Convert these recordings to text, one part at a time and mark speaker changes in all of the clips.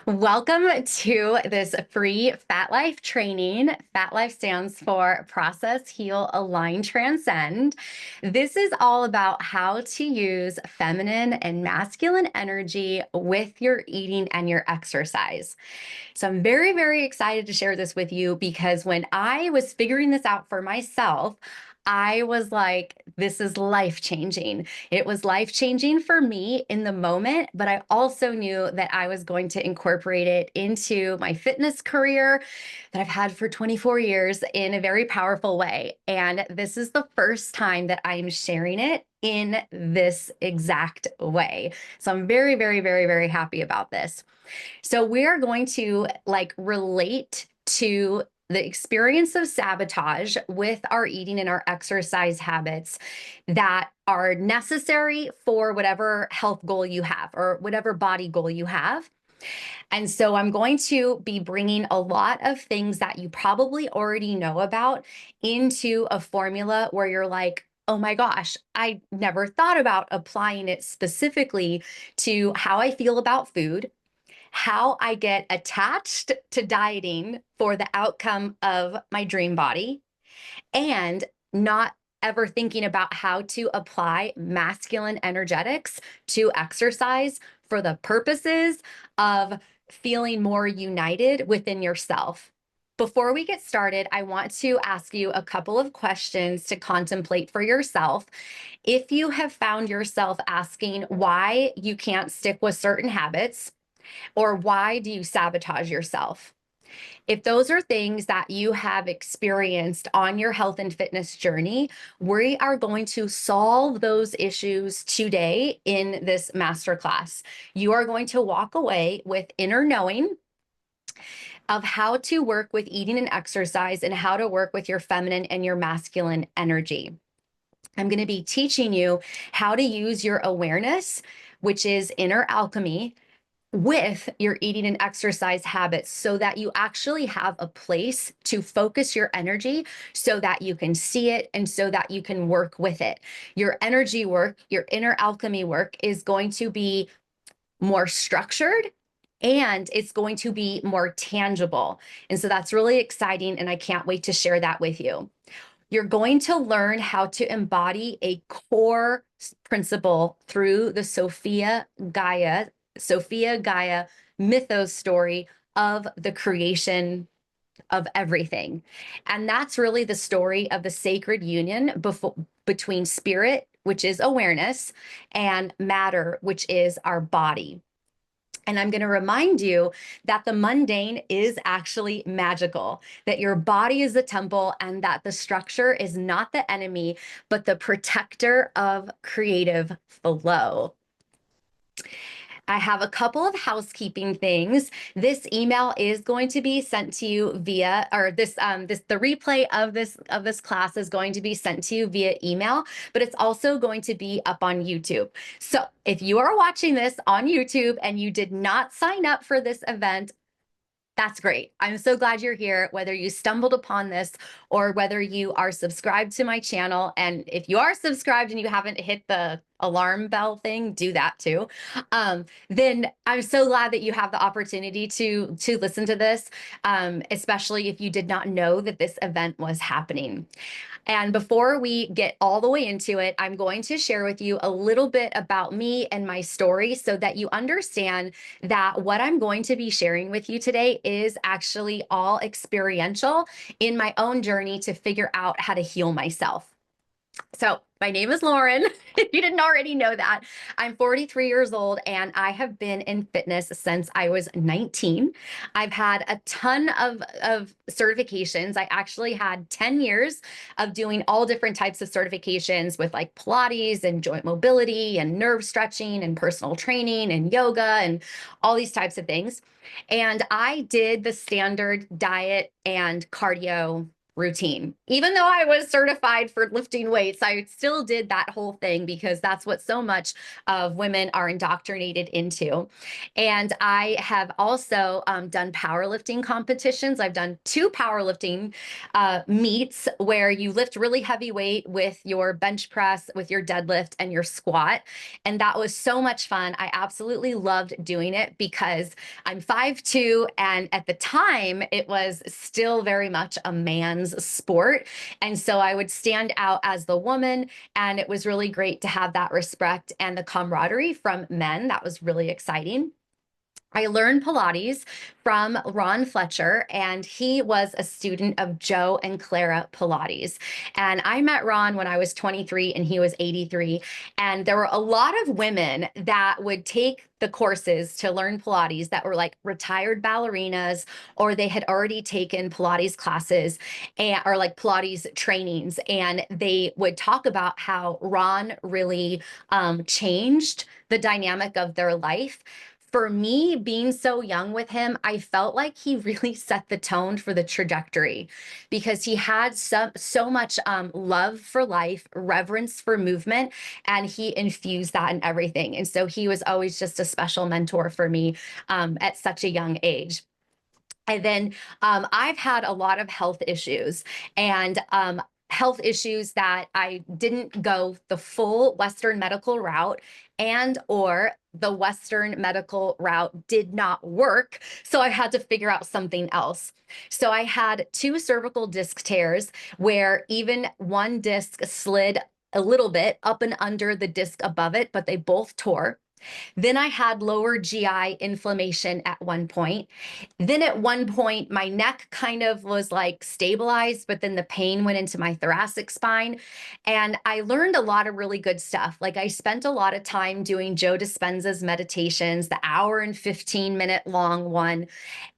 Speaker 1: Welcome to this free PHAT Life training. PHAT Life stands for Process, Heal, Align, Transcend. This is all about how to use feminine and masculine energy with your eating and your exercise. So I'm very, very excited to share this with you because when I was figuring this out for myself, I was like, this is life changing. It was life changing for me in the moment, but I also knew that I was going to incorporate it into my fitness career that I've had for 24 years in a very powerful way. And this is the first time that I'm sharing it in this exact way. So I'm very, very, very, very happy about this. So we're going to relate to the experience of sabotage with our eating and our exercise habits that are necessary for whatever health goal you have or whatever body goal you have. And so I'm going to be bringing a lot of things that you probably already know about into a formula where you're like, oh my gosh, I never thought about applying it specifically to how I feel about food, how I get attached to dieting for the outcome of my dream body, and not ever thinking about how to apply masculine energetics to exercise for the purposes of feeling more united within yourself. Before we get started, I want to ask you a couple of questions to contemplate for yourself. If you have found yourself asking why you can't stick with certain habits, or why do you sabotage yourself? If those are things that you have experienced on your health and fitness journey, we are going to solve those issues today in this masterclass. You are going to walk away with inner knowing of how to work with eating and exercise and how to work with your feminine and your masculine energy. I'm going to be teaching you how to use your awareness, which is inner alchemy, with your eating and exercise habits so that you actually have a place to focus your energy so that you can see it and so that you can work with it. Your energy work, your inner alchemy work is going to be more structured and it's going to be more tangible. And so that's really exciting. And I can't wait to share that with you. You're going to learn how to embody a core principle through the Sophia Gaia mythos story of the creation of everything. And that's really the story of the sacred union between spirit, which is awareness, and matter, which is our body. And I'm going to remind you that the mundane is actually magical, that your body is the temple, and that the structure is not the enemy, but the protector of creative flow. I have a couple of housekeeping things. This email is going to be sent to you via, or the replay of this class is going to be sent to you via email, but it's also going to be up on YouTube. So if you are watching this on YouTube and you did not sign up for this event, that's great. I'm so glad you're here, whether you stumbled upon this or whether you are subscribed to my channel. And if you are subscribed and you haven't hit the alarm bell thing, do that too. Then I'm so glad that you have the opportunity to listen to this, especially if you did not know that this event was happening. And before we get all the way into it, I'm going to share with you a little bit about me and my story so that you understand that what I'm going to be sharing with you today is actually all experiential in my own journey to figure out how to heal myself. So my name is Lauren. If you didn't already know that, I'm 43 years old and I have been in fitness since I was 19. I've had a ton of certifications. I actually had 10 years of doing all different types of certifications with like Pilates and joint mobility and nerve stretching and personal training and yoga and all these types of things. And I did the standard diet and cardio routine. Even though I was certified for lifting weights, I still did that whole thing because that's what so much of women are indoctrinated into. And I have also done powerlifting competitions. I've done two powerlifting meets where you lift really heavy weight with your bench press, with your deadlift, and your squat. And that was so much fun. I absolutely loved doing it because I'm 5'2", and at the time, it was still very much a man's sport. And so I would stand out as the woman, and it was really great to have that respect and the camaraderie from men. That was really exciting. I learned Pilates from Ron Fletcher, and he was a student of Joe and Clara Pilates. And I met Ron when I was 23 and he was 83. And there were a lot of women that would take the courses to learn Pilates that were like retired ballerinas, or they had already taken Pilates classes or like Pilates trainings. And they would talk about how Ron really changed the dynamic of their life. For me, being so young with him, I felt like he really set the tone for the trajectory because he had so much love for life, reverence for movement, and he infused that in everything. And so he was always just a special mentor for me at such a young age. And then I've had a lot of health issues, and health issues that I didn't go the full Western medical route, and or the Western medical route did not work. So I had to figure out something else. So I had two cervical disc tears where even one disc slid a little bit up and under the disc above it, but they both tore. Then I had lower GI inflammation at one point. Then at one point, my neck kind of was like stabilized, but then the pain went into my thoracic spine. And I learned a lot of really good stuff. Like I spent a lot of time doing Joe Dispenza's meditations, the hour and 15-minute long one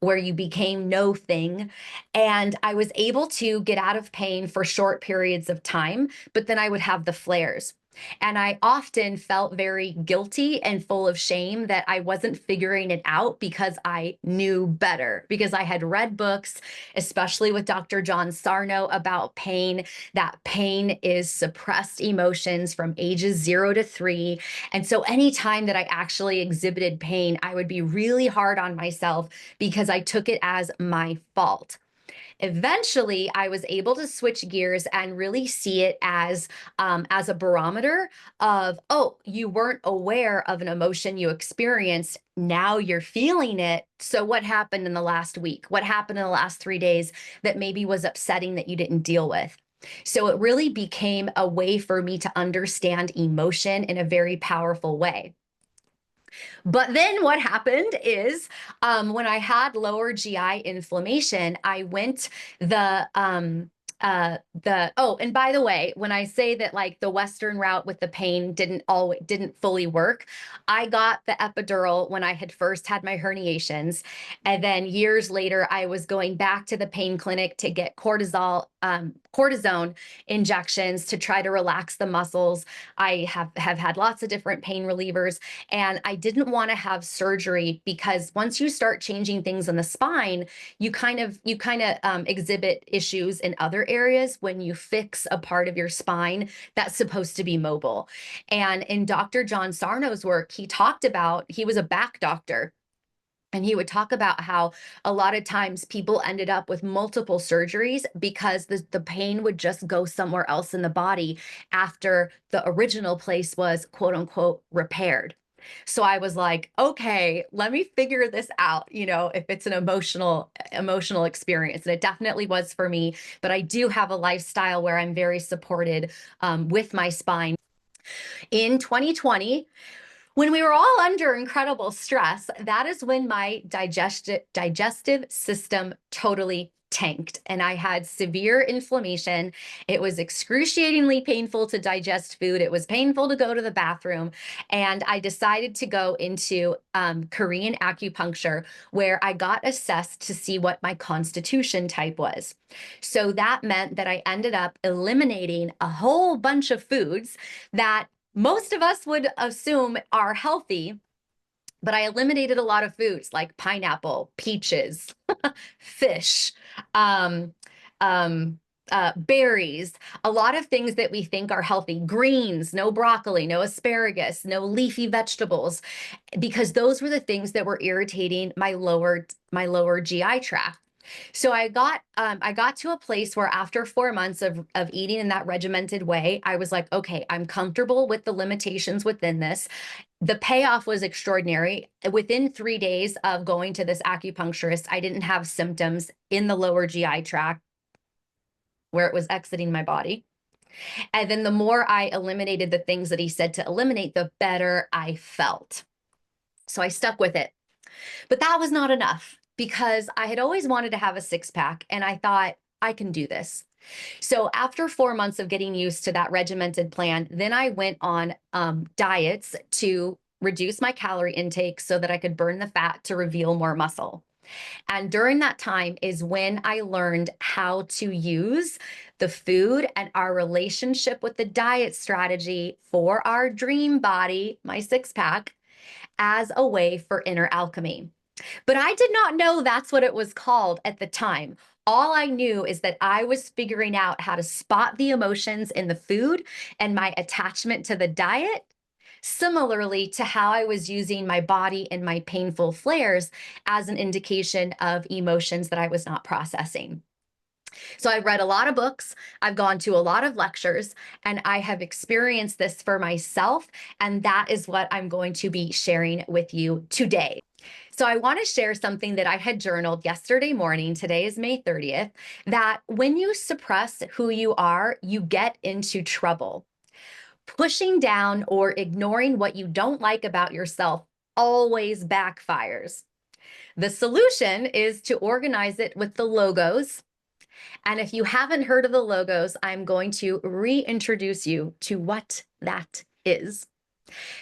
Speaker 1: where you became no thing. And I was able to get out of pain for short periods of time, but then I would have the flares. And I often felt very guilty and full of shame that I wasn't figuring it out because I knew better, because I had read books, especially with Dr. John Sarno about pain, that pain is suppressed emotions from ages 0 to 3. And so anytime that I actually exhibited pain, I would be really hard on myself because I took it as my fault. Eventually, I was able to switch gears and really see it as a barometer of, oh, you weren't aware of an emotion you experienced. Now you're feeling it. So what happened in the last week? What happened in the last 3 days that maybe was upsetting that you didn't deal with? So it really became a way for me to understand emotion in a very powerful way. But then what happened is when I had lower GI inflammation, I went oh, and by the way, when I say that like the Western route with the pain didn't fully work, I got the epidural when I had first had my herniations. And then years later, I was going back to the pain clinic to get cortisone injections to try to relax the muscles. I have had lots of different pain relievers, and I didn't want to have surgery because once you start changing things in the spine, you kind of exhibit issues in other areas when you fix a part of your spine that's supposed to be mobile. And in Dr. John Sarno's work, he was a back doctor. And he would talk about how a lot of times people ended up with multiple surgeries because the pain would just go somewhere else in the body after the original place was quote unquote repaired. So I was like, okay, let me figure this out, if it's an emotional experience. And it definitely was for me, but I do have a lifestyle where I'm very supported with my spine. In 2020, when we were all under incredible stress, that is when my digestive system totally tanked and I had severe inflammation. It was excruciatingly painful to digest food. It was painful to go to the bathroom. And I decided to go into Korean acupuncture, where I got assessed to see what my constitution type was. So that meant that I ended up eliminating a whole bunch of foods that most of us would assume are healthy, but I eliminated a lot of foods like pineapple, peaches, fish, um, berries, a lot of things that we think are healthy, greens, no broccoli, no asparagus, no leafy vegetables, because those were the things that were irritating my lower GI tract. So I got to a place where after 4 months of eating in that regimented way, I was like, okay, I'm comfortable with the limitations within this. The payoff was extraordinary. Within 3 days of going to this acupuncturist, I didn't have symptoms in the lower GI tract where it was exiting my body. And then the more I eliminated the things that he said to eliminate, the better I felt. So I stuck with it. But that was not enough because I had always wanted to have a six pack and I thought, I can do this. So after 4 months of getting used to that regimented plan, then I went on diets to reduce my calorie intake so that I could burn the fat to reveal more muscle. And during that time is when I learned how to use the food and our relationship with the diet strategy for our dream body, my six pack, as a way for inner alchemy. But I did not know that's what it was called at the time. All I knew is that I was figuring out how to spot the emotions in the food and my attachment to the diet, similarly to how I was using my body and my painful flares as an indication of emotions that I was not processing. So I've read a lot of books, I've gone to a lot of lectures, and I have experienced this for myself. And that is what I'm going to be sharing with you today. So I want to share something that I had journaled yesterday morning. Today is May 30th, that when you suppress who you are, you get into trouble. Pushing down or ignoring what you don't like about yourself always backfires. The solution is to organize it with the logos. And if you haven't heard of the logos, I'm going to reintroduce you to what that is.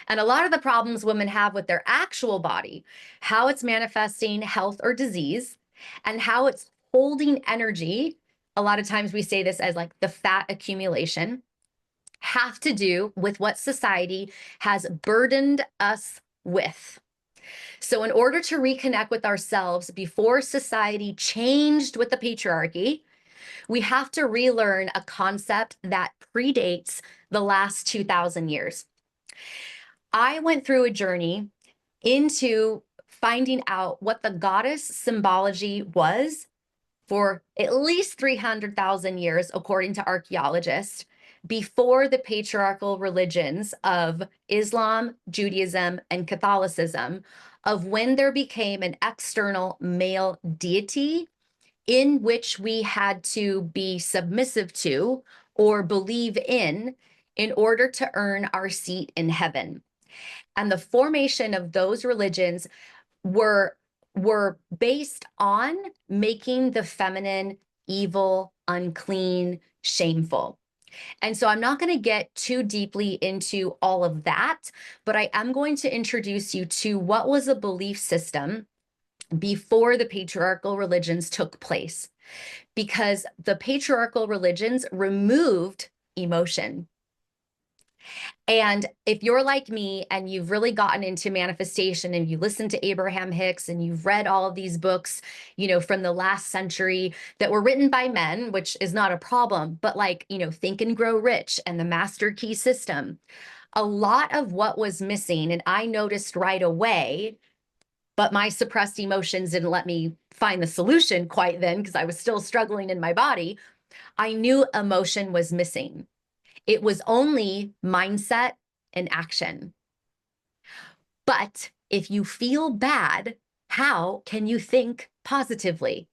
Speaker 1: And a lot of the problems women have with their actual body, how it's manifesting health or disease, and how it's holding energy, a lot of times we say this as like the fat accumulation, have to do with what society has burdened us with. So in order to reconnect with ourselves before society changed with the patriarchy, we have to relearn a concept that predates the last 2,000 years. I went through a journey into finding out what the goddess symbology was for at least 300,000 years, according to archaeologists, before the patriarchal religions of Islam, Judaism, and Catholicism, of when there became an external male deity in which we had to be submissive to or believe in order to earn our seat in heaven. And the formation of those religions were based on making the feminine evil, unclean, shameful. And so I'm not going to get too deeply into all of that, but I am going to introduce you to what was a belief system before the patriarchal religions took place, because the patriarchal religions removed emotion. And if you're like me and you've really gotten into manifestation and you listen to Abraham Hicks and you've read all of these books, from the last century that were written by men, which is not a problem, but like, Think and Grow Rich and the Master Key System, a lot of what was missing, and I noticed right away, but my suppressed emotions didn't let me find the solution quite then because I was still struggling in my body. I knew emotion was missing. It was only mindset and action. But if you feel bad, how can you think positively?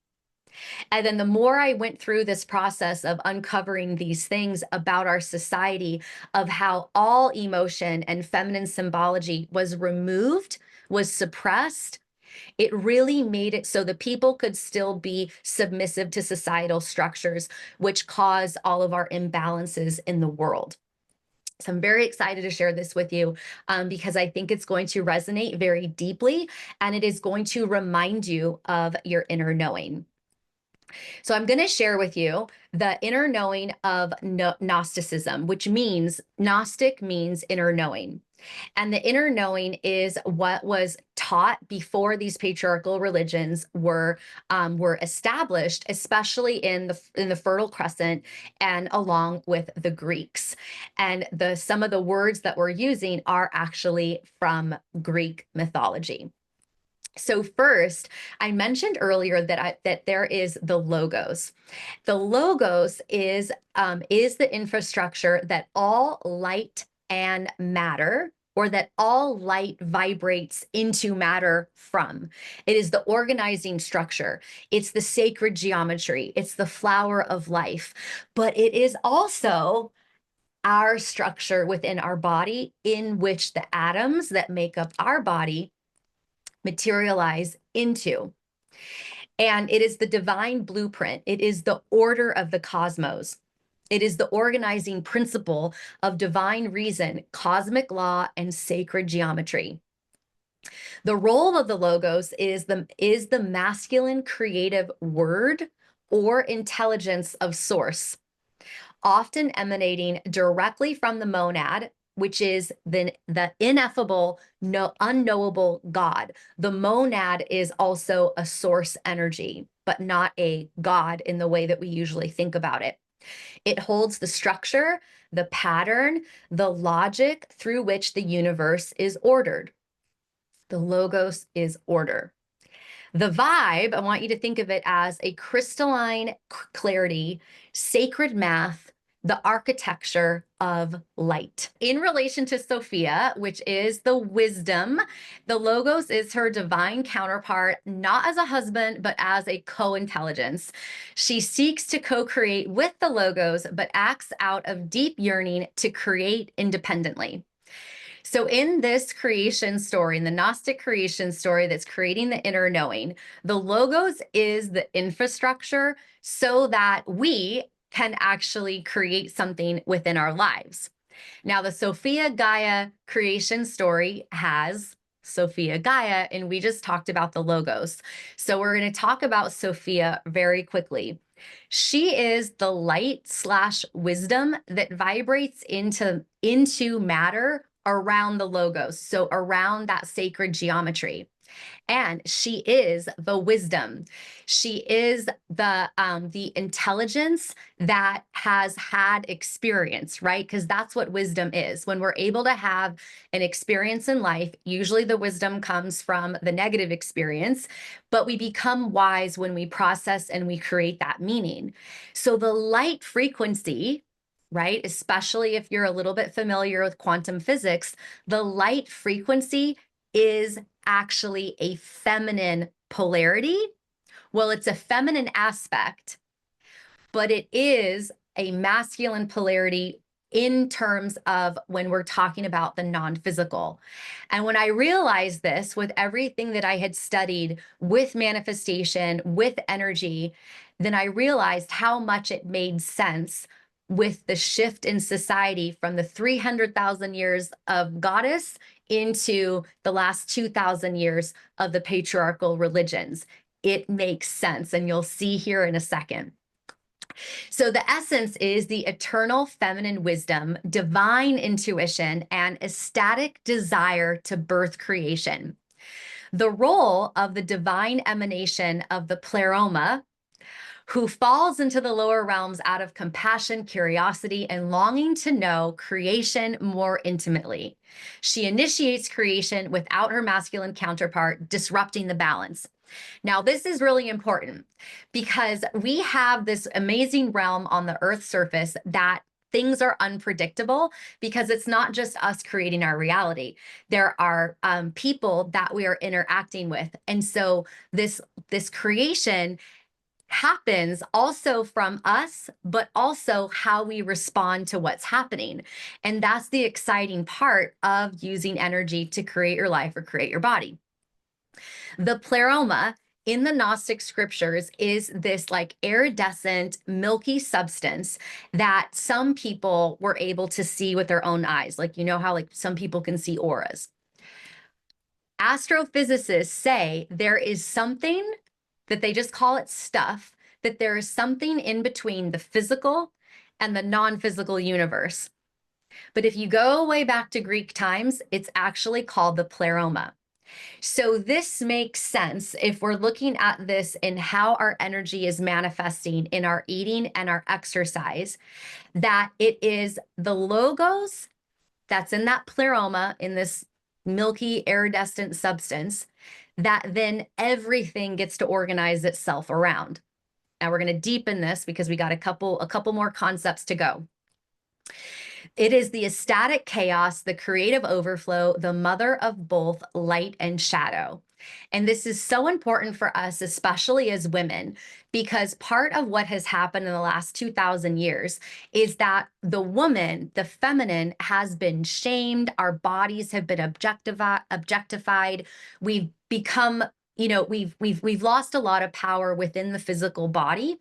Speaker 1: And then the more I went through this process of uncovering these things about our society, of how all emotion and feminine symbology was removed, was suppressed, it really made it so that people could still be submissive to societal structures, which cause all of our imbalances in the world. So I'm very excited to share this with you because I think it's going to resonate very deeply, and it is going to remind you of your inner knowing. So I'm going to share with you the inner knowing of Gnosticism, which means Gnostic means inner knowing. And the inner knowing is what was taught before these patriarchal religions were established, especially in the Fertile Crescent and along with the Greeks. And some of the words that we're using are actually from Greek mythology. So first, I mentioned earlier that there is the logos. The logos is the infrastructure that all light and matter, or that all light vibrates into matter from. It is the organizing structure. It's the sacred geometry. It's the flower of life. But it is also our structure within our body, in which the atoms that make up our body materialize into. And it is the divine blueprint. It is the order of the cosmos. It is the organizing principle of divine reason, cosmic law, and sacred geometry. The role of the logos is the masculine creative word or intelligence of source, often emanating directly from the monad, which is the ineffable, unknowable God. The monad is also a source energy, but not a God in the way that we usually think about it. It holds the structure, the pattern, the logic through which the universe is ordered. The logos is order. The vibe, I want you to think of it as a crystalline clarity, sacred math, the architecture of light. In relation to Sophia, which is the wisdom, the logos is her divine counterpart, not as a husband, but as a co-intelligence. She seeks to co-create with the logos, but acts out of deep yearning to create independently. So in this creation story, in the Gnostic creation story that's creating the inner knowing, the logos is the infrastructure so that we can actually create something within our lives. Now, the Sophia Gaia creation story has Sophia Gaia, and we just talked about the logos. So we're going to talk about Sophia very quickly. She is the light/wisdom that vibrates into matter around the logos, so around that sacred geometry. And she is the wisdom. She is the intelligence that has had experience, right? Because that's what wisdom is. When we're able to have an experience in life, usually the wisdom comes from the negative experience, but we become wise when we process and we create that meaning. So the light frequency, right, especially if you're a little bit familiar with quantum physics, the light frequency is actually a feminine polarity. Well, it's a feminine aspect, but it is a masculine polarity in terms of when we're talking about the non-physical. And when I realized this with everything that I had studied with manifestation, with energy, then I realized how much it made sense with the shift in society from the 300,000 years of goddess into the last 2,000 years of the patriarchal religions. It makes sense, and you'll see here in a second. So the essence is the eternal feminine wisdom, divine intuition, and ecstatic desire to birth creation. The role of the divine emanation of the pleroma, who falls into the lower realms out of compassion, curiosity, and longing to know creation more intimately. She initiates creation without her masculine counterpart, disrupting the balance. Now, this is really important because we have this amazing realm on the Earth's surface that things are unpredictable because it's not just us creating our reality. There are people that we are interacting with. And so this creation happens also from us, but also how we respond to what's happening. And that's the exciting part of using energy to create your life or create your body. The pleroma in the Gnostic scriptures is this like iridescent, milky substance that some people were able to see with their own eyes. Like, you know how like some people can see auras. Astrophysicists say there is something that they just call it stuff, that there is something in between the physical and the non-physical universe. But if you go way back to Greek times, it's actually called the pleroma. So this makes sense if we're looking at this in how our energy is manifesting in our eating and our exercise, that it is the logos that's in that pleroma, in this milky iridescent substance, that then everything gets to organize itself around. Now we're going to deepen this because we got a couple more concepts to go. It is the ecstatic chaos, the creative overflow, the mother of both light and shadow. And this is so important for us, especially as women, because part of what has happened in the last 2,000 years is that the woman, the feminine, has been shamed. Our bodies have been objectified. We've become, we've lost a lot of power within the physical body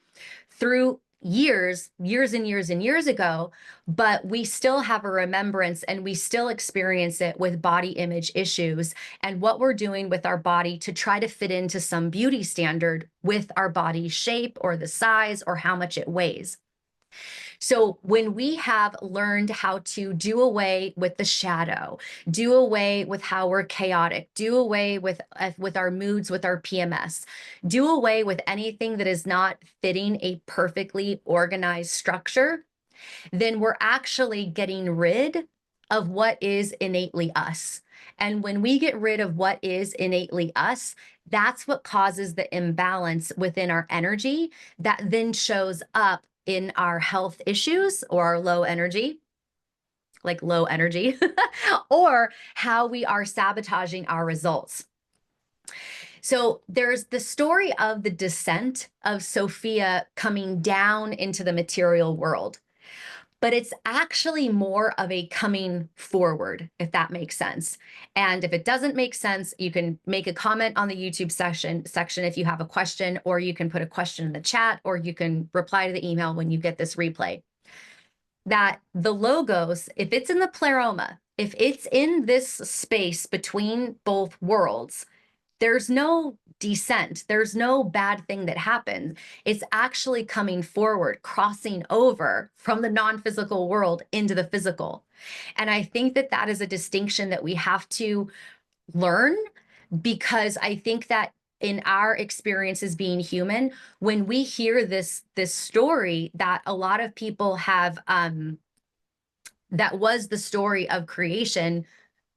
Speaker 1: through years and years ago, but we still have a remembrance and we still experience it with body image issues and what we're doing with our body to try to fit into some beauty standard with our body shape or the size or how much it weighs. So when we have learned how to do away with the shadow, do away with how we're chaotic, do away with our moods, with our PMS, do away with anything that is not fitting a perfectly organized structure, then we're actually getting rid of what is innately us. And when we get rid of what is innately us, that's what causes the imbalance within our energy that then shows up in our health issues or our low energy, or how we are sabotaging our results. So there's the story of the descent of Sophia coming down into the material world. But it's actually more of a coming forward, if that makes sense. And if it doesn't make sense, you can make a comment on the YouTube section if you have a question, or you can put a question in the chat, or you can reply to the email when you get this replay. That the logos, if it's in the pleroma, if it's in this space between both worlds, there's no descent. There's no bad thing that happens. It's actually coming forward, crossing over from the non-physical world into the physical. And I think that that is a distinction that we have to learn, because I think that in our experiences being human, when we hear this story that a lot of people have, that was the story of creation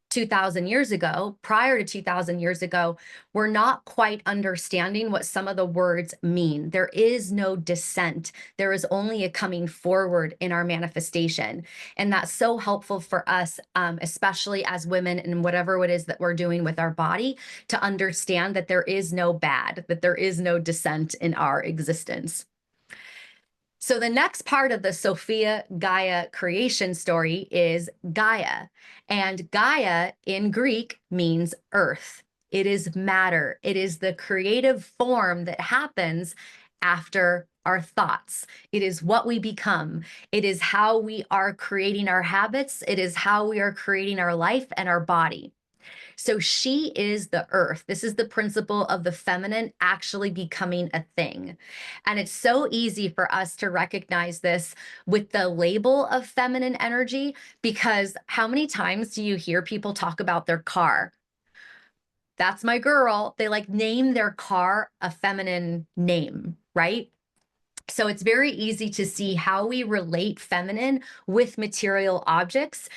Speaker 1: 2,000 years ago, prior to 2,000 years ago, we're not quite understanding what some of the words mean. There is no descent. There is only a coming forward in our manifestation. And that's so helpful for us, especially as women and whatever it is that we're doing with our body, to understand that there is no bad, that there is no descent in our existence. So the next part of the Sophia Gaia creation story is Gaia. And Gaia in Greek means earth. It is matter. It is the creative form that happens after our thoughts. It is what we become. It is how we are creating our habits. It is how we are creating our life and our body. So she is the earth. This is the principle of the feminine actually becoming a thing. And it's so easy for us to recognize this with the label of feminine energy, because how many times do you hear people talk about their car? That's my girl. They like name their car a feminine name, right? So it's very easy to see how we relate feminine with material objects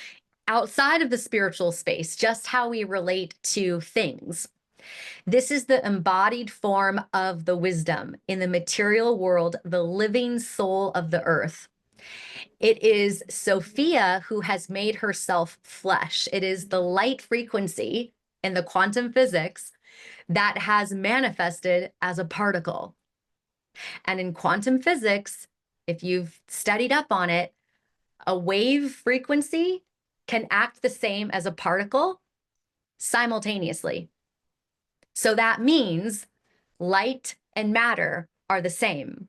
Speaker 1: outside of the spiritual space, just how we relate to things. This is the embodied form of the wisdom in the material world, the living soul of the earth. It is Sophia who has made herself flesh. It is the light frequency in the quantum physics that has manifested as a particle. And in quantum physics, if you've studied up on it, a wave frequency can act the same as a particle simultaneously. So that means light and matter are the same.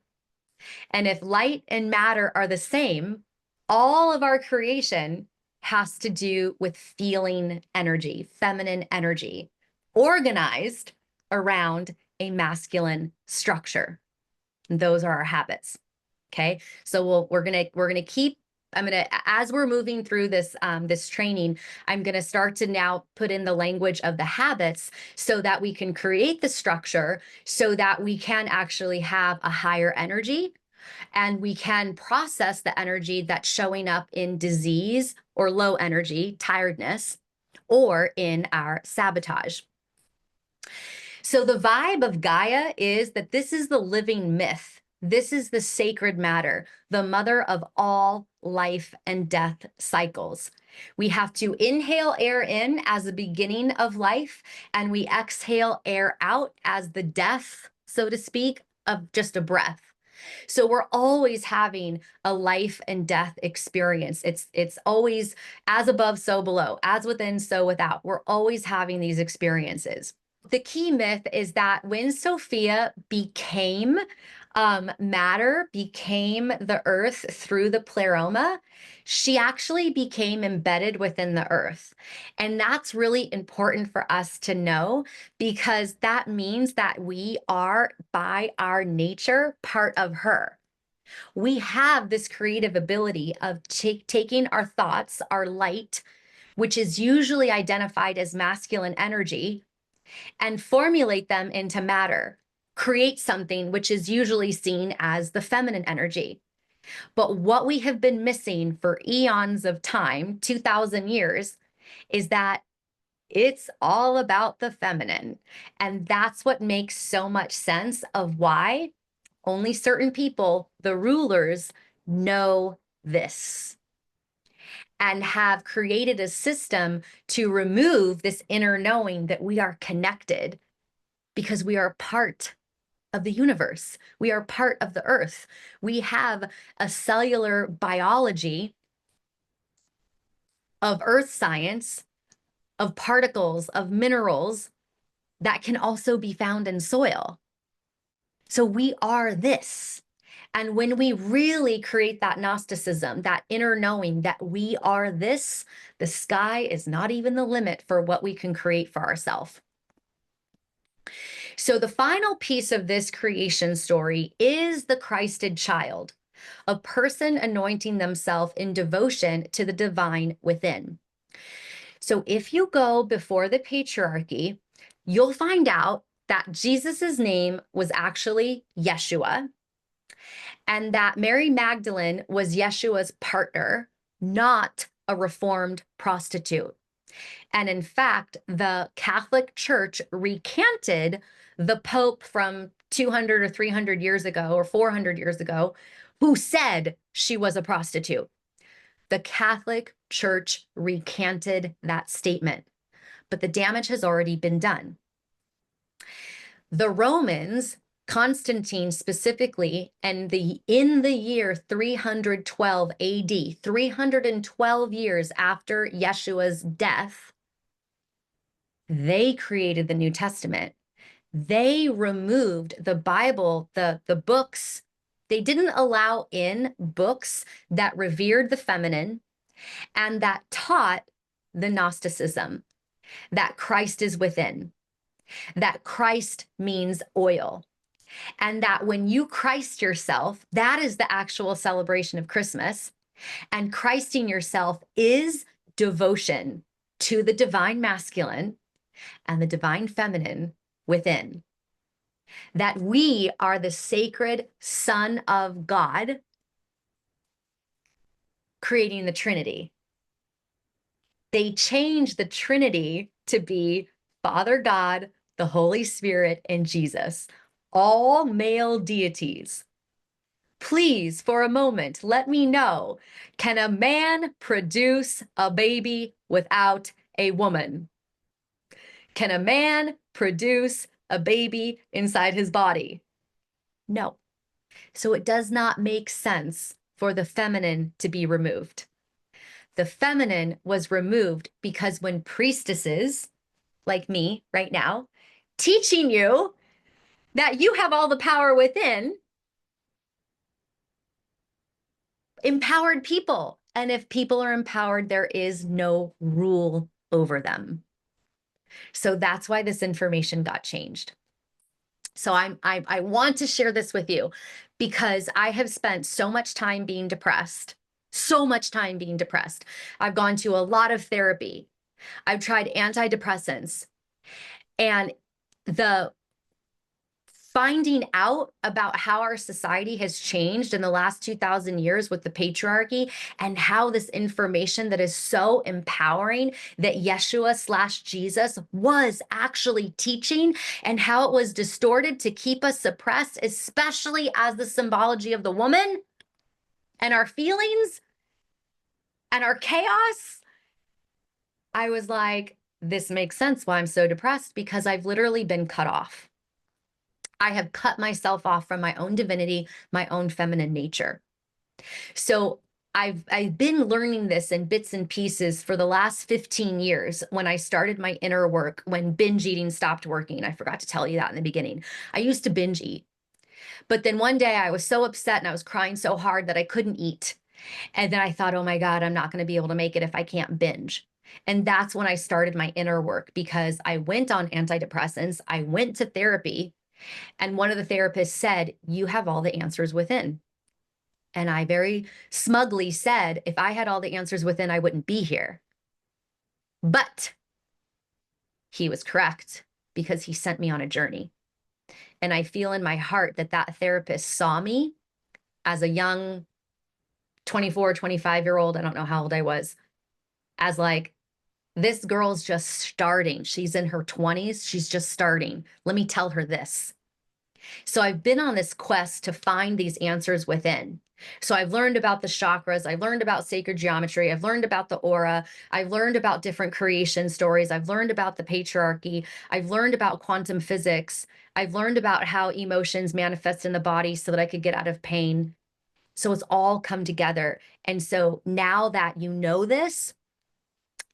Speaker 1: And if light and matter are the same, all of our creation has to do with feeling energy, feminine energy, organized around a masculine structure. And those are our habits. Okay, so we're gonna keep as we're moving through this, this training, I'm going to start to now put in the language of the habits so that we can create the structure so that we can actually have a higher energy and we can process the energy that's showing up in disease or low energy, tiredness, or in our sabotage. So the vibe of Gaia is that this is the living myth. This is the sacred matter, the mother of all life and death cycles. We have to inhale air in as the beginning of life, and we exhale air out as the death, so to speak, of just a breath. So we're always having a life and death experience. It's always as above, so below, as within, so without. We're always having these experiences. The key myth is that when Sophia became matter, became the earth through the pleroma, she actually became embedded within the earth. And that's really important for us to know because that means that we are, by our nature, part of her. We have this creative ability of taking our thoughts, our light, which is usually identified as masculine energy, and formulate them into matter, create something which is usually seen as the feminine energy. But what we have been missing for eons of time, 2,000 years, is that it's all about the feminine. And that's what makes so much sense of why only certain people, the rulers, know this and have created a system to remove this inner knowing that we are connected because we are part of the universe. We are part of the earth. We have a cellular biology of earth science, of particles, of minerals that can also be found in soil. So we are this. And when we really create that Gnosticism, that inner knowing that we are this, the sky is not even the limit for what we can create for ourselves. So the final piece of this creation story is the Christed child, a person anointing themselves in devotion to the divine within. So if you go before the patriarchy, you'll find out that Jesus's name was actually Yeshua, and that Mary Magdalene was Yeshua's partner, not a reformed prostitute. And in fact, the Catholic Church recanted the Pope from 200 or 300 years ago or 400 years ago who said she was a prostitute. The Catholic Church recanted that statement, but the damage has already been done. The Romans, Constantine specifically, and in the year 312 AD, 312 years after Yeshua's death, they created the New Testament. They removed the Bible, the books. They didn't allow in books that revered the feminine and that taught the Gnosticism, that Christ is within, that Christ means oil, and that when you Christ yourself, that is the actual celebration of Christmas. And Christing yourself is devotion to the divine masculine and the divine feminine within. That we are the sacred Son of God, creating the Trinity. They changed the Trinity to be Father God, the Holy Spirit, and Jesus, all male deities. Please, for a moment, let me know, can a man produce a baby without a woman? Can a man produce a baby inside his body? No. So it does not make sense for the feminine to be removed. The feminine was removed because when priestesses, like me right now, teaching you that you have all the power within, empowered people. And if people are empowered, there is no rule over them. So that's why this information got changed. So I want to share this with you because I have spent so much time being depressed, So much time being depressed. I've gone to a lot of therapy. I've tried antidepressants. And the finding out about how our society has changed in the last 2000 years with the patriarchy, and how this information that is so empowering that Yeshua/Jesus was actually teaching, and how it was distorted to keep us suppressed, especially as the symbology of the woman and our feelings and our chaos. I was like, this makes sense why I'm so depressed, because I've literally been cut off. I have cut myself off from my own divinity, my own feminine nature. So I've been learning this in bits and pieces for the last 15 years. When I started my inner work, when binge eating stopped working, I forgot to tell you that in the beginning. I used to binge eat, but then one day I was so upset and I was crying so hard that I couldn't eat. And then I thought, oh my God, I'm not going to be able to make it if I can't binge. And that's when I started my inner work, because I went on antidepressants. I went to therapy. And one of the therapists said, you have all the answers within. And I very smugly said, if I had all the answers within, I wouldn't be here. But he was correct, because he sent me on a journey. And I feel in my heart that that therapist saw me as a young 24, 25-year-old, I don't know how old I was, as like, this girl's just starting. She's in her 20s. She's just starting. Let me tell her this. So I've been on this quest to find these answers within. So I've learned about the chakras. I've learned about sacred geometry. I've learned about the aura. I've learned about different creation stories. I've learned about the patriarchy. I've learned about quantum physics. I've learned about how emotions manifest in the body so that I could get out of pain. So it's all come together. And so now that you know this,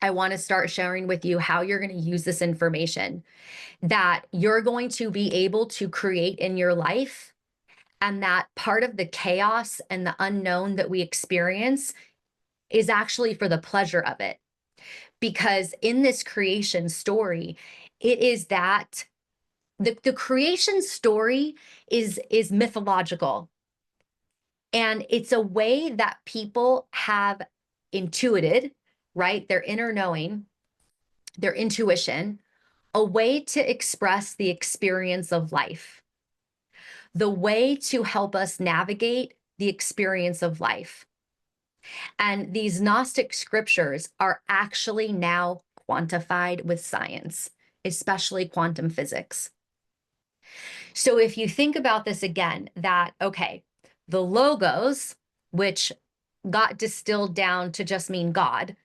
Speaker 1: I want to start sharing with you how you're going to use this information that you're going to be able to create in your life. And that part of the chaos and the unknown that we experience is actually for the pleasure of it. Because in this creation story, it is that the creation story is mythological. And it's a way that people have intuited, right? Their inner knowing, their intuition, a way to express the experience of life, the way to help us navigate the experience of life. And these Gnostic scriptures are actually now quantified with science, especially quantum physics. So if you think about this again, that, okay, the logos, which got distilled down to just mean God,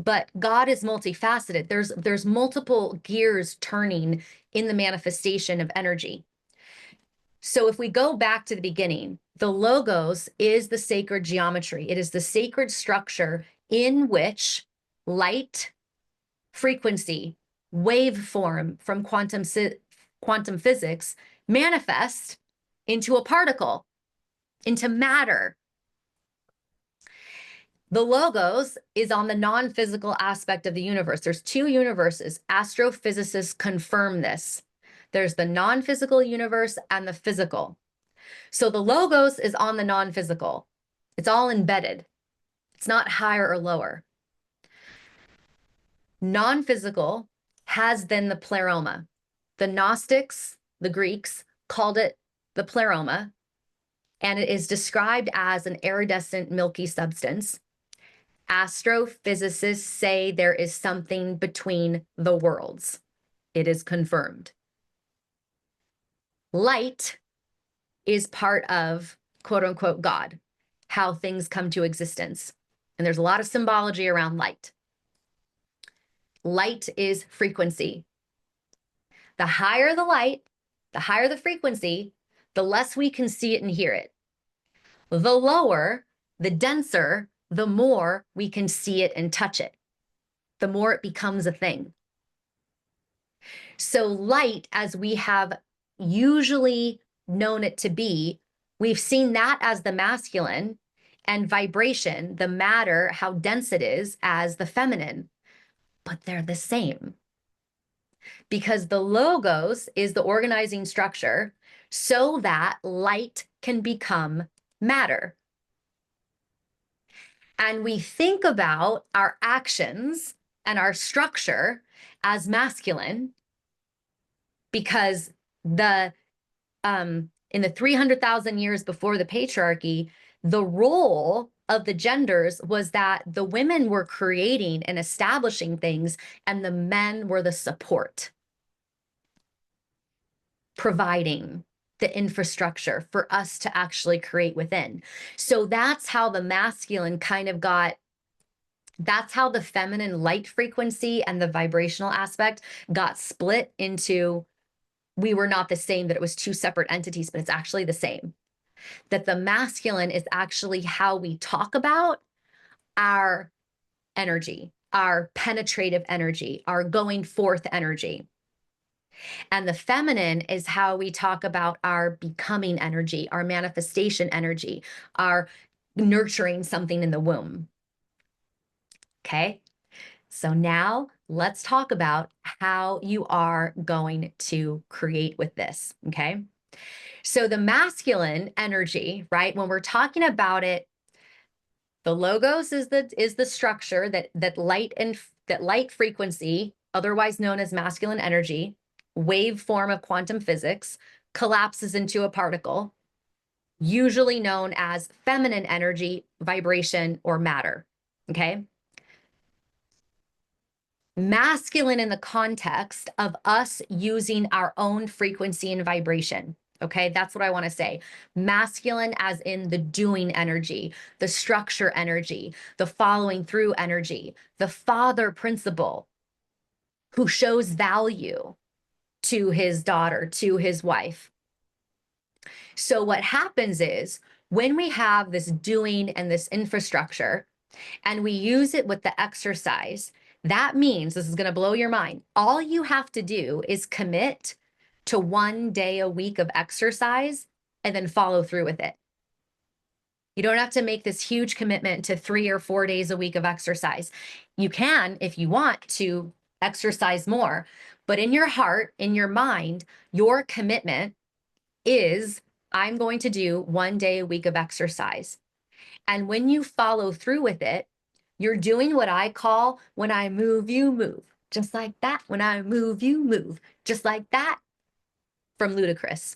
Speaker 1: but God is multifaceted. There's multiple gears turning in the manifestation of energy. So if we go back to the beginning, the logos is the sacred geometry. It is the sacred structure in which light, frequency, waveform from quantum physics manifest into a particle, into matter. The logos is on the non-physical aspect of the universe. There's two universes. Astrophysicists confirm this. There's the non-physical universe and the physical. So the logos is on the non-physical. It's all embedded. It's not higher or lower. Non-physical has then the pleroma. The Gnostics, the Greeks, called it the pleroma, and it is described as an iridescent milky substance. Astrophysicists say there is something between the worlds. It is confirmed. Light is part of, quote unquote, God, how things come to existence. And there's a lot of symbology around light. Light is frequency. The higher the light, the higher the frequency, the less we can see it and hear it. The lower, the denser, the more we can see it and touch it, the more it becomes a thing. So light, as we have usually known it to be, we've seen that as the masculine, and vibration, the matter, how dense it is, as the feminine, but they're the same. Because the logos is the organizing structure so that light can become matter. And we think about our actions and our structure as masculine because the in the 300,000 years before the patriarchy, the role of the genders was that the women were creating and establishing things, and the men were the support, providing the infrastructure for us to actually create within. So that's how the masculine kind of got, that's how the feminine light frequency and the vibrational aspect got split into, we were not the same, that it was two separate entities, but it's actually the same. That the masculine is actually how we talk about our energy, our penetrative energy, our going forth energy. And the feminine is how we talk about our becoming energy, our manifestation energy, our nurturing something in the womb. Okay. So now let's talk about how you are going to create with this. Okay. So the masculine energy, right? When we're talking about it, the logos is the structure that light frequency, otherwise known as masculine energy, wave form of quantum physics, collapses into a particle, usually known as feminine energy, vibration, or matter. Okay. Masculine in the context of us using our own frequency and vibration. Okay, that's what I want to say. Masculine as in the doing energy, the structure energy, the following through energy, the father principle who shows value to his daughter, to his wife. So what happens is when we have this doing and this infrastructure, and we use it with the exercise, that means, this is going to blow your mind, all you have to do is commit to 1 day a week of exercise and then follow through with it. You don't have to make this huge commitment to 3 or 4 days a week of exercise. You can, if you want to exercise more, but in your heart, in your mind, your commitment is, I'm going to do 1 day a week of exercise. And when you follow through with it, you're doing what I call when I move, you move. Just like that. When I move, you move. Just like that. From Ludacris,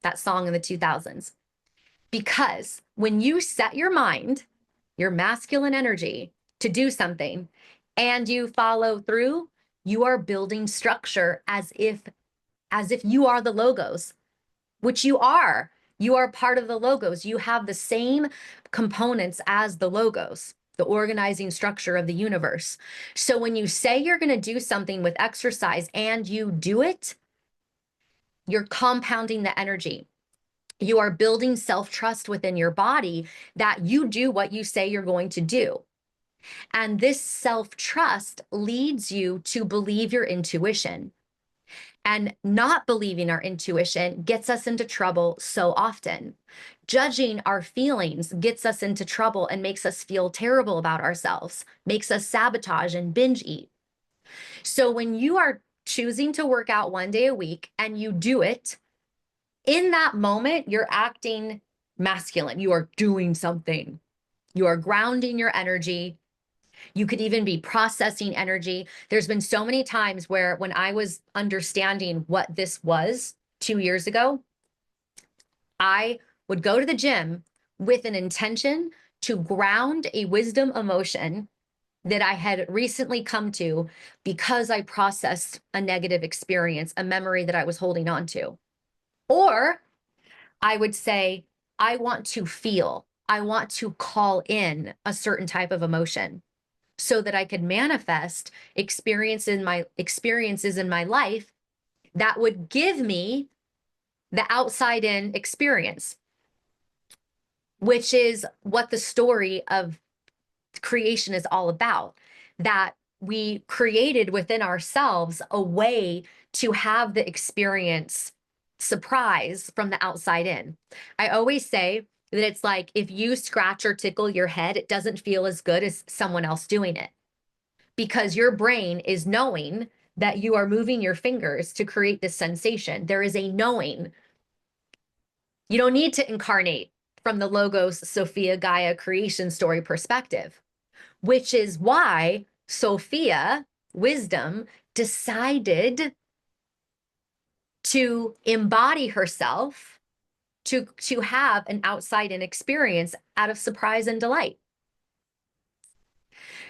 Speaker 1: that song in the 2000s. Because when you set your mind, your masculine energy, to do something and you follow through, you are building structure as if you are the logos, which you are. You are part of the logos. You have the same components as the logos, the organizing structure of the universe. So when you say you're going to do something with exercise and you do it, you're compounding the energy. You are building self-trust within your body that you do what you say you're going to do. And this self-trust leads you to believe your intuition. And not believing our intuition gets us into trouble so often. Judging our feelings gets us into trouble and makes us feel terrible about ourselves, makes us sabotage and binge eat. So when you are choosing to work out 1 day a week and you do it, in that moment, you're acting masculine. You are doing something. You are grounding your energy. You could even be processing energy. There's been so many times where when I was understanding what this was 2 years ago, I would go to the gym with an intention to ground a wisdom emotion that I had recently come to because I processed a negative experience, a memory that I was holding on to. Or I would say, I want to feel, I want to call in a certain type of emotion so that I could manifest experiences in my life that would give me the outside in experience, which is what the story of creation is all about. That we created within ourselves a way to have the experience surprise from the outside in. I always say that it's like if you scratch or tickle your head, it doesn't feel as good as someone else doing it because your brain is knowing that you are moving your fingers to create this sensation. There is a knowing. You don't need to incarnate from the Logos Sophia Gaia creation story perspective, which is why Sophia, wisdom, decided to embody herself to have an outside-in experience out of surprise and delight.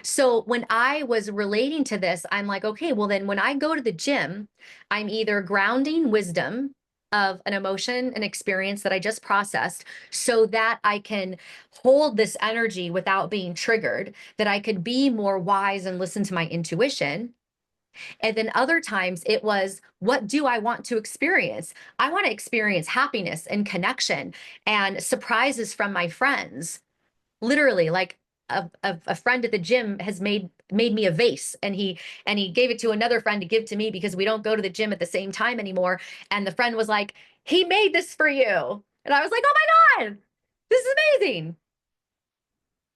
Speaker 1: So when I was relating to this, I'm like, okay, well then when I go to the gym, I'm either grounding wisdom of an emotion, an experience that I just processed, so that I can hold this energy without being triggered, that I could be more wise and listen to my intuition. And then other times it was, what do I want to experience? I want to experience happiness and connection and surprises from my friends. Literally, like a friend at the gym has made me a vase, and he gave it to another friend to give to me because we don't go to the gym at the same time anymore. And the friend was like, he made this for you. And I was like, oh my God, this is amazing.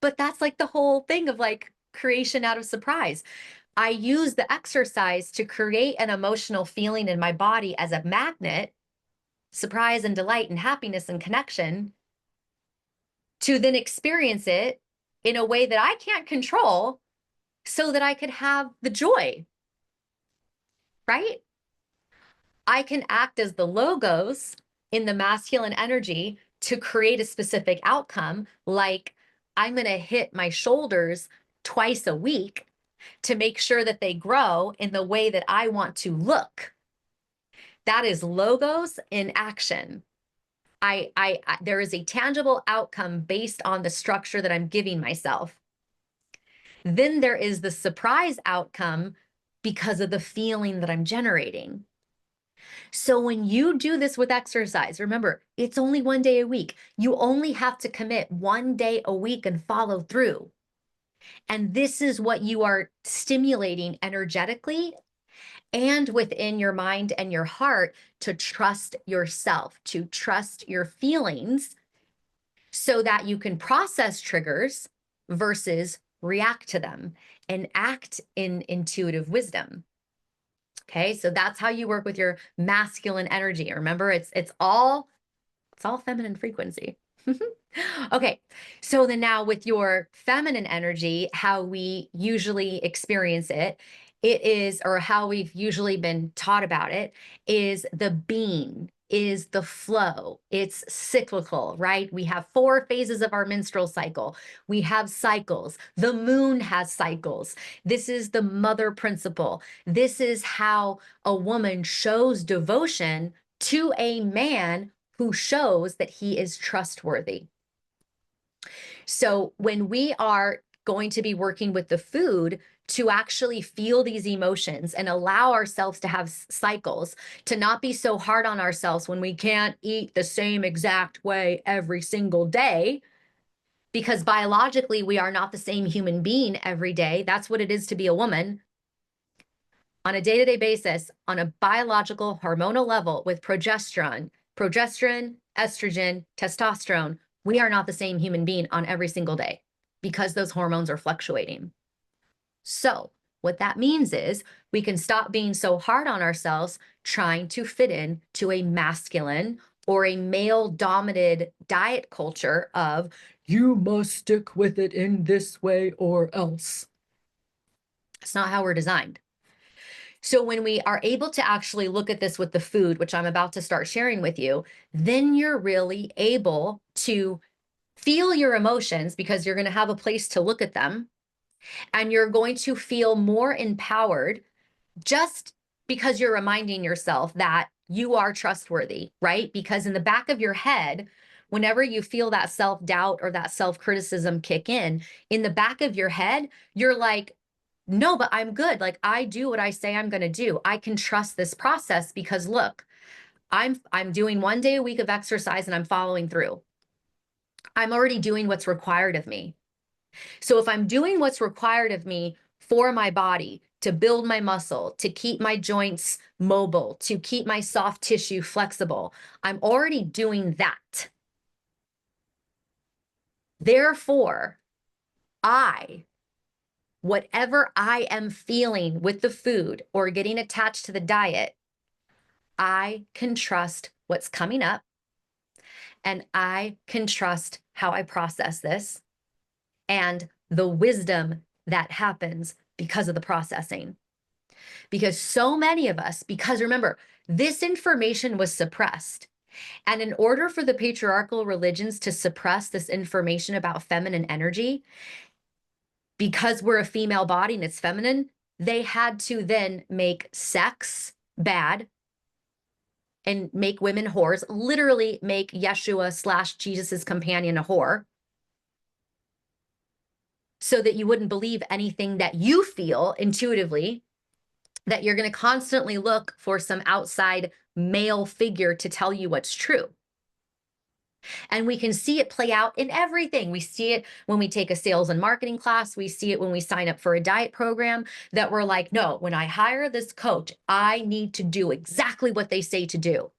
Speaker 1: But that's like the whole thing of like creation out of surprise. I use the exercise to create an emotional feeling in my body as a magnet, surprise and delight and happiness and connection, to then experience it in a way that I can't control so that I could have the joy, right? I can act as the logos in the masculine energy to create a specific outcome, like I'm going to hit my shoulders twice a week to make sure that they grow in the way that I want to look. That is logos in action. There is a tangible outcome based on the structure that I'm giving myself. Then there is the surprise outcome because of the feeling that I'm generating. So when you do this with exercise, remember, it's only 1 day a week. You only have to commit 1 day a week and follow through. And this is what you are stimulating energetically and within your mind and your heart, to trust yourself, to trust your feelings, so that you can process triggers versus react to them and act in intuitive wisdom. Okay, so that's how you work with your masculine energy. Remember, it's all feminine frequency. Okay, so then now with your feminine energy, how we usually experience it, it is, or how we've usually been taught about it, is the being, is the flow. It's cyclical, right? We have 4 phases of our menstrual cycle. We have cycles. The moon has cycles. This is the mother principle. This is how a woman shows devotion to a man who shows that he is trustworthy. So when we are going to be working with the food to actually feel these emotions and allow ourselves to have cycles, to not be so hard on ourselves when we can't eat the same exact way every single day, because biologically we are not the same human being every day. That's what it is to be a woman. On a day-to-day basis, on a biological hormonal level, with progesterone, estrogen, testosterone, we are not the same human being on every single day because those hormones are fluctuating. So what that means is we can stop being so hard on ourselves trying to fit in to a masculine or a male-dominated diet culture of, you must stick with it in this way or else. It's not how we're designed. So when we are able to actually look at this with the food, which I'm about to start sharing with you, then you're really able to feel your emotions because you're going to have a place to look at them. And you're going to feel more empowered just because you're reminding yourself that you are trustworthy, right? Because in the back of your head, whenever you feel that self-doubt or that self-criticism kick in the back of your head, you're like, no, but I'm good. Like, I do what I say I'm going to do. I can trust this process because look, I'm doing 1 day a week of exercise and I'm following through. I'm already doing what's required of me. So if I'm doing what's required of me for my body, to build my muscle, to keep my joints mobile, to keep my soft tissue flexible, I'm already doing that. Therefore, whatever I am feeling with the food or getting attached to the diet, I can trust what's coming up, and I can trust how I process this and the wisdom that happens because of the processing. Because so many of us, because remember, this information was suppressed. And in order for the patriarchal religions to suppress this information about feminine energy, because we're a female body and it's feminine, they had to then make sex bad and make women whores, literally make Yeshua / Jesus's companion a whore, so that you wouldn't believe anything that you feel intuitively, that you're going to constantly look for some outside male figure to tell you what's true. And we can see it play out in everything. We see it when we take a sales and marketing class. We see it when we sign up for a diet program, that we're like, no, when I hire this coach, I need to do exactly what they say to do.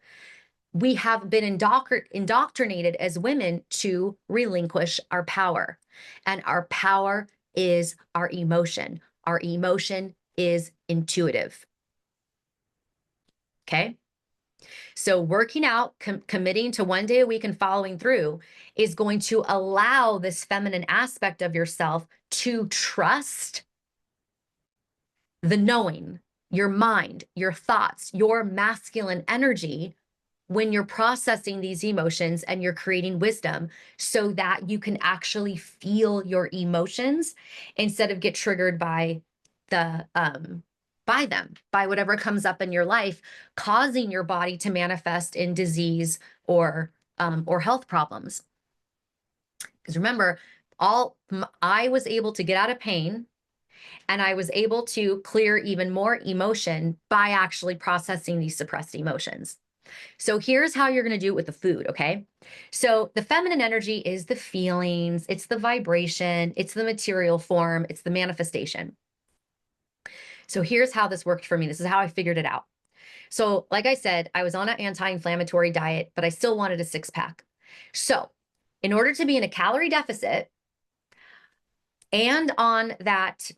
Speaker 1: We have been indoctrinated as women to relinquish our power. And our power is our emotion. Our emotion is intuitive. Okay? So working out, committing to 1 day a week and following through is going to allow this feminine aspect of yourself to trust the knowing, your mind, your thoughts, your masculine energy when you're processing these emotions and you're creating wisdom, so that you can actually feel your emotions instead of get triggered by the by whatever comes up in your life, causing your body to manifest in disease or health problems. Because remember, I was able to get out of pain, and I was able to clear even more emotion by actually processing these suppressed emotions. So here's how you're going to do it with the food, okay? So the feminine energy is the feelings, it's the vibration, it's the material form, it's the manifestation. So here's how this worked for me. This is how I figured it out. So like I said, I was on an anti-inflammatory diet, but I still wanted a six-pack. So in order to be in a calorie deficit and on that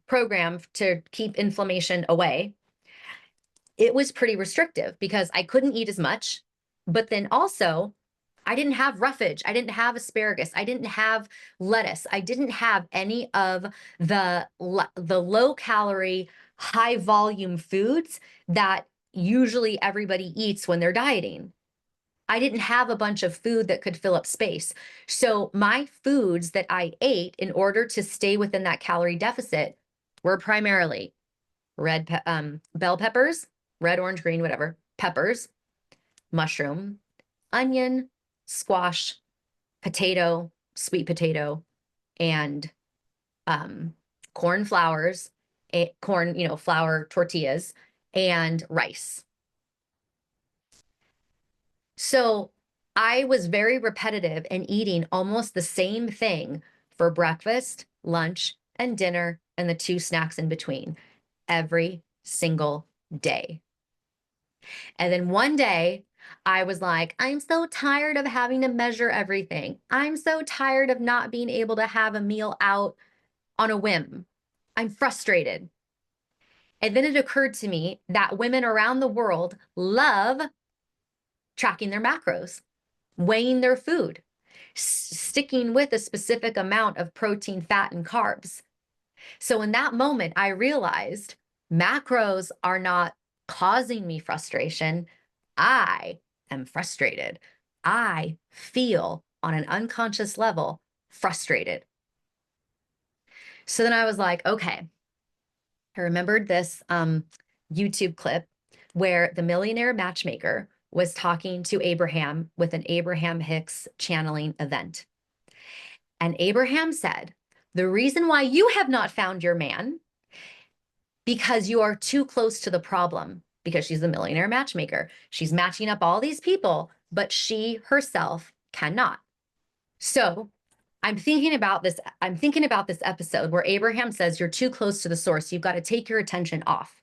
Speaker 1: program to keep inflammation away, it was pretty restrictive because I couldn't eat as much, but then also I didn't have roughage. I didn't have asparagus. I didn't have lettuce. I didn't have any of the low calorie, high volume foods that usually everybody eats when they're dieting. I didn't have a bunch of food that could fill up space. So my foods that I ate in order to stay within that calorie deficit were primarily bell peppers, red, orange, green, whatever, peppers, mushroom, onion, squash, potato, sweet potato, and corn flours, flour tortillas, and rice. So I was very repetitive in eating almost the same thing for breakfast, lunch, and dinner, and the 2 snacks in between every single day. And then one day I was like, I'm so tired of having to measure everything. I'm so tired of not being able to have a meal out on a whim. I'm frustrated. And then it occurred to me that women around the world love tracking their macros, weighing their food, sticking with a specific amount of protein, fat, and carbs. So in that moment, I realized macros are not causing me frustration. I am frustrated. I feel on an unconscious level frustrated. So then I was like, okay, I remembered this YouTube clip where the millionaire matchmaker was talking to Abraham with an Abraham Hicks channeling event. And Abraham said, the reason why you have not found your man, because you are too close to the problem, because she's the millionaire matchmaker. She's matching up all these people, but she herself cannot. So I'm thinking about this episode where Abraham says, you're too close to the source. You've got to take your attention off.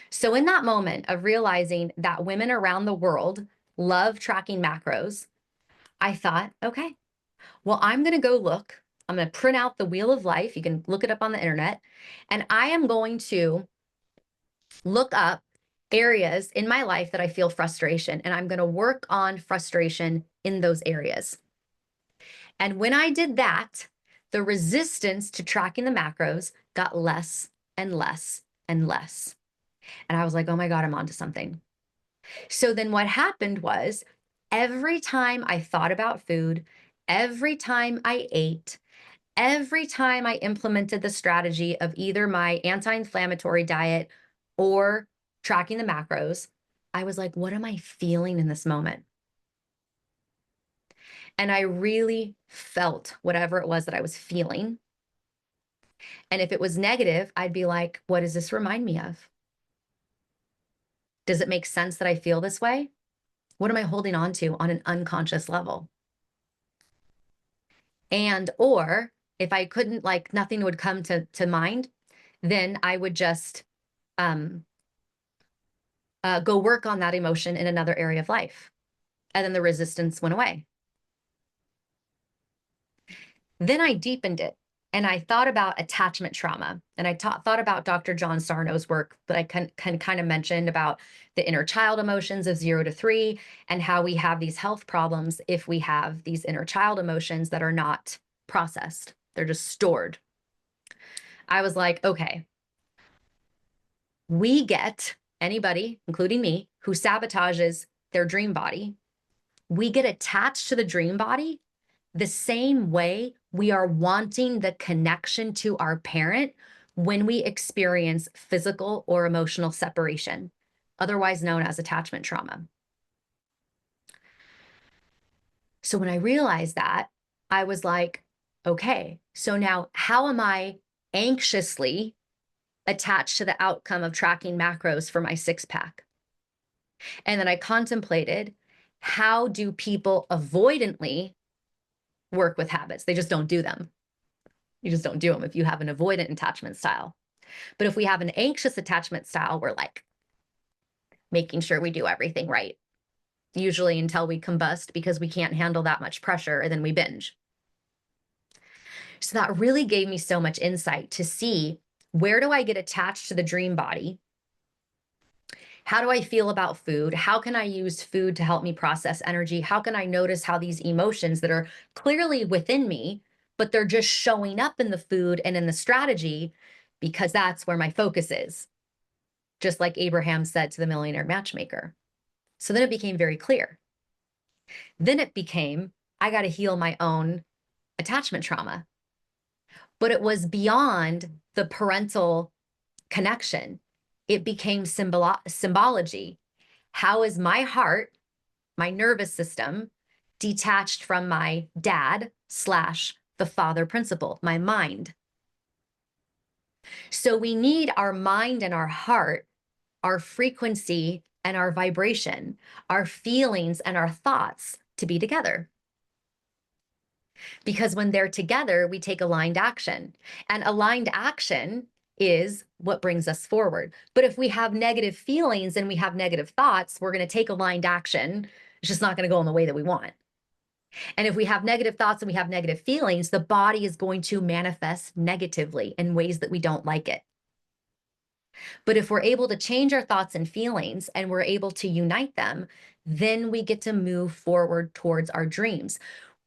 Speaker 1: So in that moment of realizing that women around the world love tracking macros, I thought, okay, well, I'm going to go look. I'm going to print out the Wheel of Life. You can look it up on the internet. And I am going to look up areas in my life that I feel frustration, and I'm going to work on frustration in those areas. And when I did that, the resistance to tracking the macros got less and less and less. And I was like, oh my God, I'm onto something. So then what happened was every time I thought about food, every time I ate, every time I implemented the strategy of either my anti-inflammatory diet or tracking the macros, I was like, what am I feeling in this moment? And I really felt whatever it was that I was feeling. And if it was negative, I'd be like, what does this remind me of? Does it make sense that I feel this way? What am I holding on to on an unconscious level? And, or if I couldn't, like nothing would come to mind, then I would just go work on that emotion in another area of life. And then the resistance went away. Then I deepened it and I thought about attachment trauma. And I thought about Dr. John Sarno's work that I can kind of mentioned about the inner child emotions of 0 to 3 and how we have these health problems if we have these inner child emotions that are not processed. They're just stored. I was like, okay, we get anybody, including me, who sabotages their dream body. We get attached to the dream body the same way we are wanting the connection to our parent when we experience physical or emotional separation, otherwise known as attachment trauma. So when I realized that, I was like, okay, so now how am I anxiously attached to the outcome of tracking macros for my 6-pack? And then I contemplated, how do people avoidantly work with habits? They just don't do them. You just don't do them if you have an avoidant attachment style. But if we have an anxious attachment style, we're like making sure we do everything right, usually until we combust because we can't handle that much pressure, and then we binge. So that really gave me so much insight to see, where do I get attached to the dream body? How do I feel about food? How can I use food to help me process energy? How can I notice how these emotions that are clearly within me, but they're just showing up in the food and in the strategy because that's where my focus is, just like Abraham said to the millionaire matchmaker. So then it became very clear. Then it became, I got to heal my own attachment trauma. But it was beyond the parental connection. It became symbology. How is my heart, my nervous system, detached from my dad / the father principle, my mind? So we need our mind and our heart, our frequency and our vibration, our feelings and our thoughts to be together. Because when they're together, we take aligned action. And aligned action is what brings us forward. But if we have negative feelings and we have negative thoughts, we're going to take aligned action. It's just not going to go in the way that we want. And if we have negative thoughts and we have negative feelings, the body is going to manifest negatively in ways that we don't like it. But if we're able to change our thoughts and feelings and we're able to unite them, then we get to move forward towards our dreams,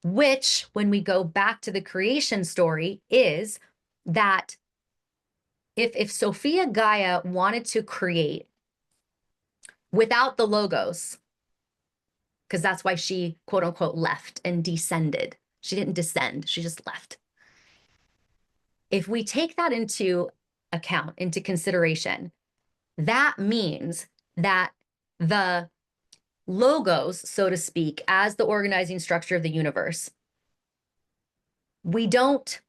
Speaker 1: which, when we go back to the creation story, is that if Sophia Gaia wanted to create without the logos, because that's why she quote unquote left and descended. She didn't descend, she just left. If we take that into account, into consideration, that means that the logos, so to speak, as the organizing structure of the universe, we don't,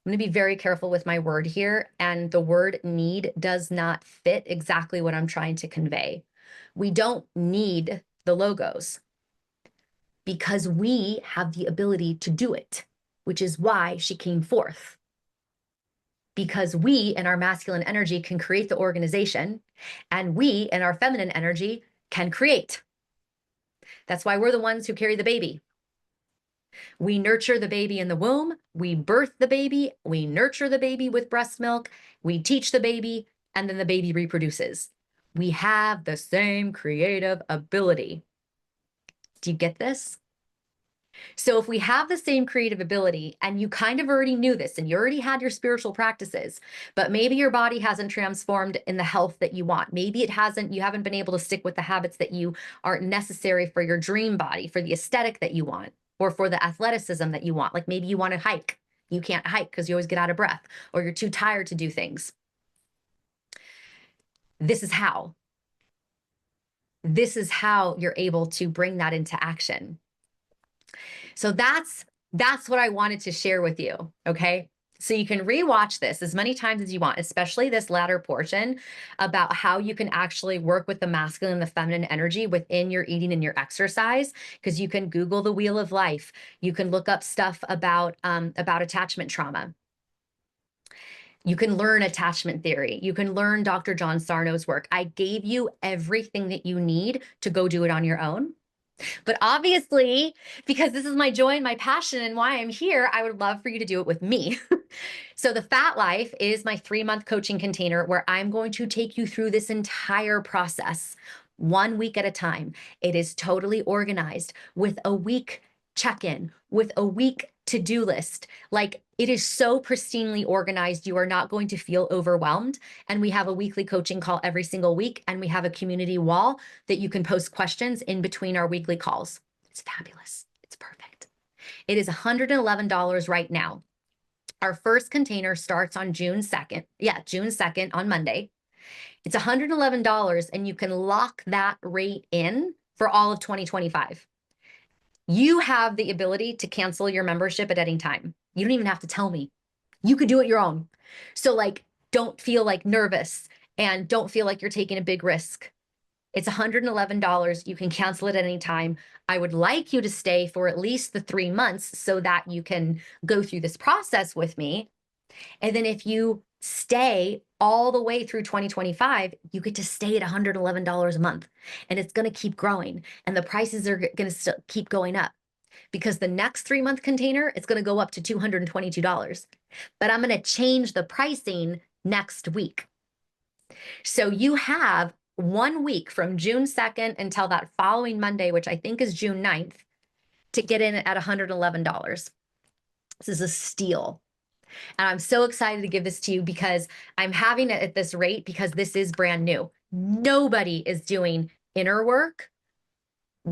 Speaker 1: I'm going to be very careful with my word here, and the word need does not fit exactly what I'm trying to convey. We don't need the logos because we have the ability to do it, which is why she came forth. Because we in our masculine energy can create the organization, and we in our feminine energy can create. That's why we're the ones who carry the baby. We nurture the baby in the womb, we birth the baby, we nurture the baby with breast milk, we teach the baby, and then the baby reproduces. We have the same creative ability. Do you get this? So if we have the same creative ability and you kind of already knew this and you already had your spiritual practices, but maybe your body hasn't transformed in the health that you want. Maybe it hasn't, you haven't been able to stick with the habits that you aren't necessary for your dream body, for the aesthetic that you want, or for the athleticism that you want. Like maybe you want to hike. You can't hike because you always get out of breath or you're too tired to do things. This is how. This is how you're able to bring that into action. So that's what I wanted to share with you, okay? So you can rewatch this as many times as you want, especially this latter portion about how you can actually work with the masculine and the feminine energy within your eating and your exercise, because you can Google the Wheel of Life. You can look up stuff about attachment trauma. You can learn attachment theory. You can learn Dr. John Sarno's work. I gave you everything that you need to go do it on your own. But obviously, because this is my joy and my passion and why I'm here, I would love for you to do it with me. So the Fat Life is my 3-month coaching container where I'm going to take you through this entire process 1 week at a time. It is totally organized with a week check-in, with a week to-do list. Like it is so pristinely organized. You are not going to feel overwhelmed. And we have a weekly coaching call every single week. And we have a community wall that you can post questions in between our weekly calls. It's fabulous. It's perfect. It is $111 right now. Our first container starts on June 2nd. Yeah, June 2nd on Monday. It's $111 and you can lock that rate in for all of 2025. You have the ability to cancel your membership at any time. You don't even have to tell me. You could do it your own. So like, don't feel like nervous and don't feel like you're taking a big risk. It's $111. You can cancel it at any time. I would like you to stay for at least the 3 months so that you can go through this process with me. And then if you stay all the way through 2025, you get to stay at $111 a month. And it's going to keep growing. And the prices are going to still keep going up because the next 3-month container, it's going to go up to $222. But I'm going to change the pricing next week. So you have 1 week from June 2nd until that following Monday, which I think is June 9th, to get in at $111. This is a steal. And I'm so excited to give this to you because I'm having it at this rate because this is brand new. Nobody is doing inner work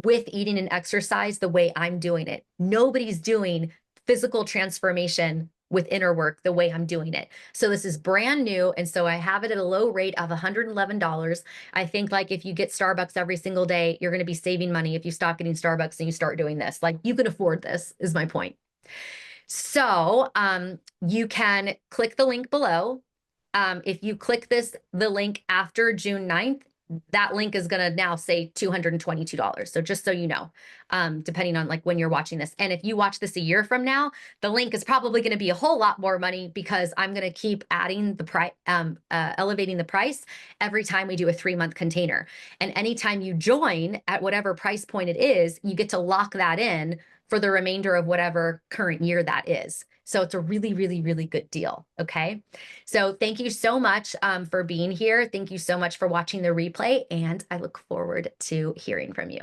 Speaker 1: with eating and exercise the way I'm doing it. Nobody's doing physical transformation with inner work the way I'm doing it. So this is brand new. And so I have it at a low rate of $111. I think like if you get Starbucks every single day, you're going to be saving money if you stop getting Starbucks and you start doing this. Like you can afford this is my point. So you can click the link below. If you click the link after June 9th, that link is going to now say $222. So just so you know, depending on like when you're watching this. And if you watch this a year from now, the link is probably going to be a whole lot more money because I'm going to keep adding the price, elevating the price every time we do a 3-month container. And anytime you join at whatever price point it is, you get to lock that in for the remainder of whatever current year that is. So it's a really, really, really good deal. Okay. So thank you so much for being here. Thank you so much for watching the replay. And I look forward to hearing from you.